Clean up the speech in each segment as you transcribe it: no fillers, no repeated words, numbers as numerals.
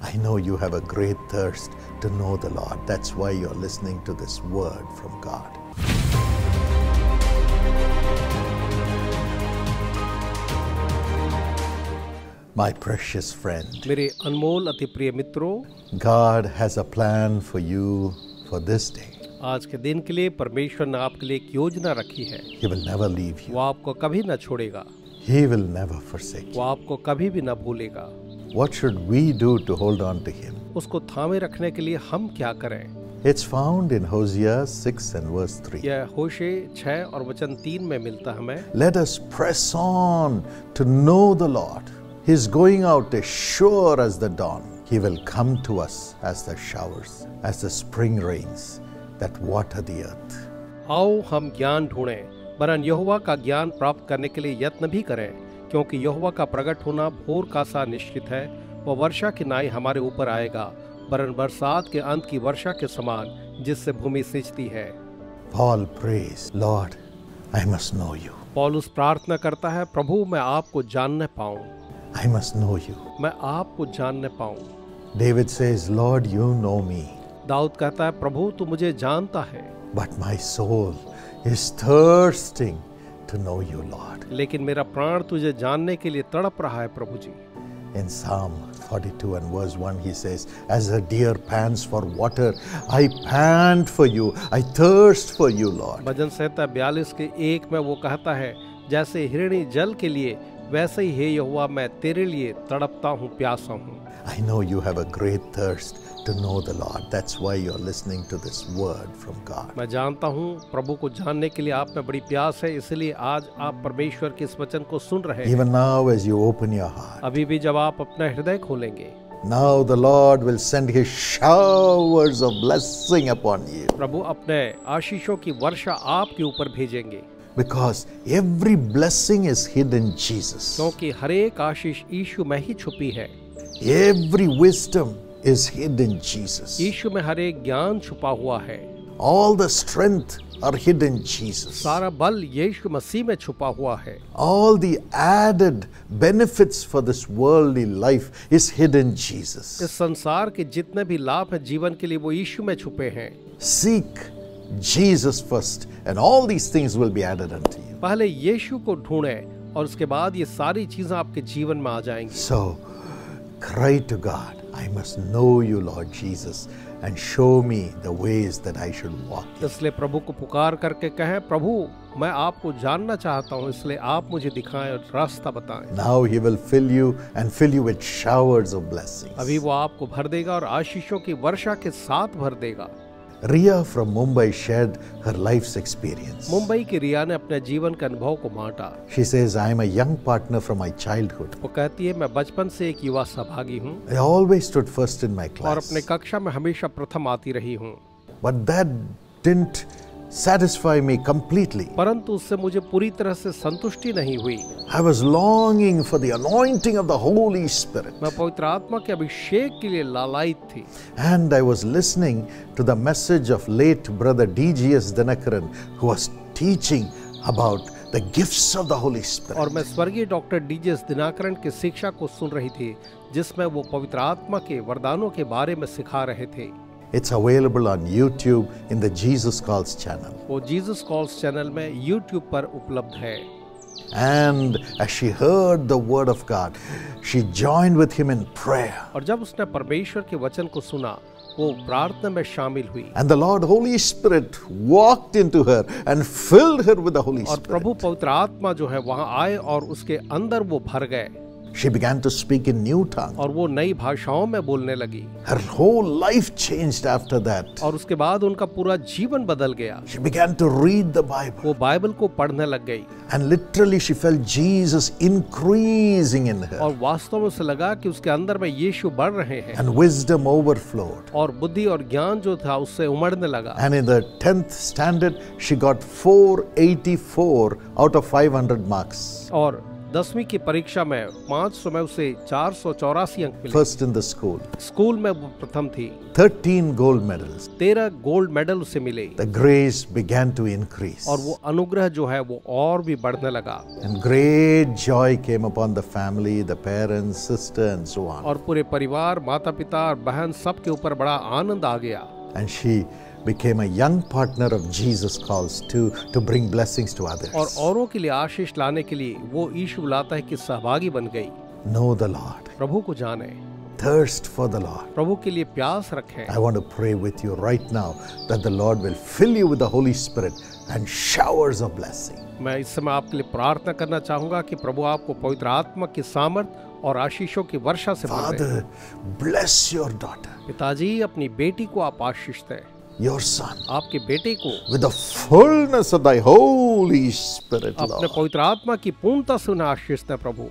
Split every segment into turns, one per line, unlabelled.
I know you have a great thirst to know the Lord. That's why you're listening to this word from God. My precious friend,
मेरे अनमोल अति प्रिय मित्रों,
God has a plan for you for this day.
आज के दिन के लिए परमेश्वर ने आपके लिए एक योजना रखी है।
He will never leave you.
वो आपको कभी न छोड़ेगा,
He will never forsake
वो
you.
आपको कभी भी न भूलेगा।
What should we do to hold on to Him?
उसको थामे रखने के लिए हम क्या करें?
It's found in Hosea 6 and verse 3.
यह होशे 6 और वचन 3 में मिलता हमें।
Let us press on to know the Lord. His going out is sure as the dawn. He will come to us as the showers, as the spring rains that water the earth.
आओ हम ज्ञान ढूंढें, वरन यहोवा का ज्ञान प्राप्त करने के लिए यत्न भी करें, क्योंकि यहोवा का प्रकट होना भोर का सा निश्चित है। वह वर्षा की नाई हमारे ऊपर आएगा, वरन बरसात के अंत की वर्षा के समान, जिससे भूमि सिंचती है।
Paul prays, Lord, I must know you.
पौलुस प्रार्थना करता है, प्रभु मैं आपको जानने पाऊं,
I must know you.
मैं आपको जानने पाऊं।
David says, Lord, you know me,
Dawood कहता है, प्रभु तू मुझे जानता है,
but my soul is thirsting to know you, Lord.
लेकिन मेरा प्राण तुझे जानने के लिए तड़प रहा है प्रभु जी।
In Psalm 42 and verse 1, he says, as a deer pants for water, I pant for you, I thirst for you, Lord.
भजन संहिता 42 के 1 में वो कहता है, जैसे हिरणी जल के लिए वैसे ही हे यहोवा मैं तेरे लिए तड़पता हूँ, प्यासा हूँ।
I know you have a great thirst to know the Lord. That's why you're listening to this word from God.
मैं जानता हूँ प्रभु को जानने के लिए आप में बड़ी प्यास है, इसलिए आज आप परमेश्वर के इस वचन को सुन रहे हैं।
Even now as you open your heart,
अभी भी जब आप अपना हृदय खोलेंगे,
now the Lord will send His showers of blessing upon you.
प्रभु अपने आशीषों की वर्षा आपके ऊपर भेजेंगे,
Because every blessing is hid in Jesus.
क्योंकि हर एक आशीष यीशु में ही छुपी है।
Every wisdom is hid in Jesus.
यीशु में हर एक ज्ञान छुपा हुआ है।
All the strength are hid in Jesus.
सारा बल यीशु मसीह में छुपा हुआ है।
All the added benefits for this worldly life is hid in Jesus.
इस संसार के जितने भी लाभ हैं जीवन के लिए वो यीशु में छुपे हैं।
Seek Jesus first and all these things will be added unto you.
पहले यीशु को ढूंढें और उसके बाद ये सारी चीजें आपके जीवन में आ जाएंगी।
So cry to God, I must know you, Lord Jesus, and show me the ways that I should walk in.
इसलिए प्रभु को पुकार करके कहें, प्रभु मैं आपको जानना चाहता हूँ, इसलिए आप मुझे दिखाएं और रास्ता बताएं।
Now He will fill you and fill you with showers of blessings.
अभी वो आपको भर देगा और आशीषों की वर्षा के साथ भर देगा।
Ria from Mumbai shared her life's experience.
Mumbai की रिया ने अपने जीवन के अनुभव को बांटा।
She says, I am a young partner from my childhood.
वो कहती है, मैं बचपन से एक युवा सहभागी हूँ
I always stood first in my
और
class.
अपने कक्षा में हमेशा प्रथम आती रही हूँ,
But that didn't satisfy me completely.
परंतु उससे मुझे पूरी तरह से संतुष्टि नहीं हुई।
I was longing for the anointing of the Holy Spirit.
मैं पवित्र आत्मा के अभिषेक के लिए लालायित थी
And I was listening to the message of late brother D.G.S. Dinakaran, who was teaching about the gifts of the Holy Spirit.
और मैं स्वर्गीय डॉक्टर डीजीएस दिनाकरण की शिक्षा को सुन रही थी, जिसमें वो पवित्र आत्मा के वरदानों के बारे में सिखा रहे थे।
It's available on YouTube in the Jesus Calls channel.
वो जीसस कॉल्स चैनल में YouTube पर उपलब्ध है।
And as she heard the word of God, she joined with him in prayer.
और जब उसने परमेश्वर के वचन को सुना, वो प्रार्थना में शामिल हुई
And the Lord Holy Spirit walked into her and filled her with the Holy
और
Spirit.
प्रभु पवित्र आत्मा जो है वहां आए और उसके अंदर वो भर गए
She began to speak in new tongues.
और वो नई भाषाओं में बोलने लगी
Her whole life changed after that.
और उसके बाद उनका पूरा जीवन बदल गया।
She began to read the Bible.
वो बाइबल को पढ़ने लग गई
And literally she felt Jesus increasing in her.
और वास्तव में उसे लगा कि उसके अंदर में यीशु बढ़ रहे हैं
And wisdom overflowed.
और बुद्धि और ज्ञान जो था उससे उमड़ने लगा।
And in the 10th standard, she got 484 out of 500 marks.
और 10वीं की परीक्षा में 500 में उसे 484 अंक मिले।
First in the school.
School में वो प्रथम थी।
13 gold medals.
13 गोल्ड मेडल उसे मिले।
The grace began to increase.
और वो अनुग्रह जो है वो और भी बढ़ने लगा।
And great joy came upon the family, the parents, sister and so on.
और पूरे परिवार, माता पिता और बहन सबके ऊपर बड़ा आनंद आ गया।
And she became a young partner of Jesus calls to bring blessings to others.
और औरों के लिए आशीष लाने के लिए वो यीशु बुलाता है कि सहभागी बन गई।
Know the Lord.
प्रभु को जाने,
Thirst for the Lord.
प्रभु के लिए प्यास रखें।
I want to pray with you right now that the Lord will fill you with the Holy Spirit and showers of blessing.
मैं इस समय आपके लिए प्रार्थना करना चाहूंगा कि प्रभु आपको पवित्र आत्मा की सामर्थ और आशीषों की वर्षा से भर दे।
Father, bless your daughter,
पिताजी, अपनी बेटी को आप आशीष दें,
your son,
आपके बेटे को
with the fullness of thy Holy Spirit,
अपने
Lord.
पवित्र आत्मा की पूर्णता से उन्हें आशीष दें। प्रभु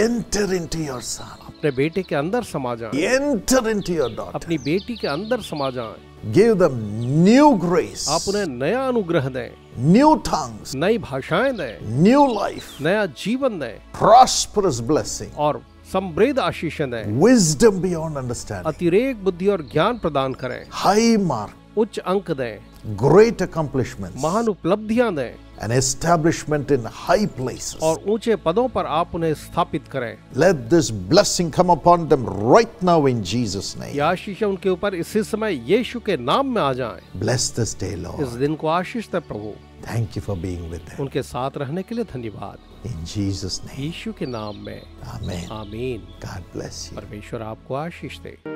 Enter into your son.
अपने बेटे के अंदर समा जाएं,
Enter into your daughter.
अपनी बेटी के अंदर समा जाएं।
Give them new grace,
आप उन्हें नया अनुग्रह दें,
new tongues,
नई भाषाएं दें,
new life,
नया जीवन दें
prosperous blessing,
और समृद्ध आशीषें दें।
wisdom beyond understanding,
अतिरेक बुद्धि और ज्ञान प्रदान करें,
high mark,
उच्च अंक दें,
great accomplishments,
महान उपलब्धियां दें
and establishment in high places.
और ऊंचे पदों पर आप उन्हें स्थापित करें।
Let this blessing come upon them right now in Jesus'
ये
name.
आशीष उनके ऊपर इसी समय यीशु के नाम में आ जाएं।
Bless this day,
इस
Lord.
दिन को आशीष दे प्रभु।
Thank you for being with them.
उनके साथ रहने के लिए धन्यवाद।
In Jesus' name.
यीशु के नाम में
Amen.
आमीन।
God bless you.
परमेश्वर आपको आशीष दे।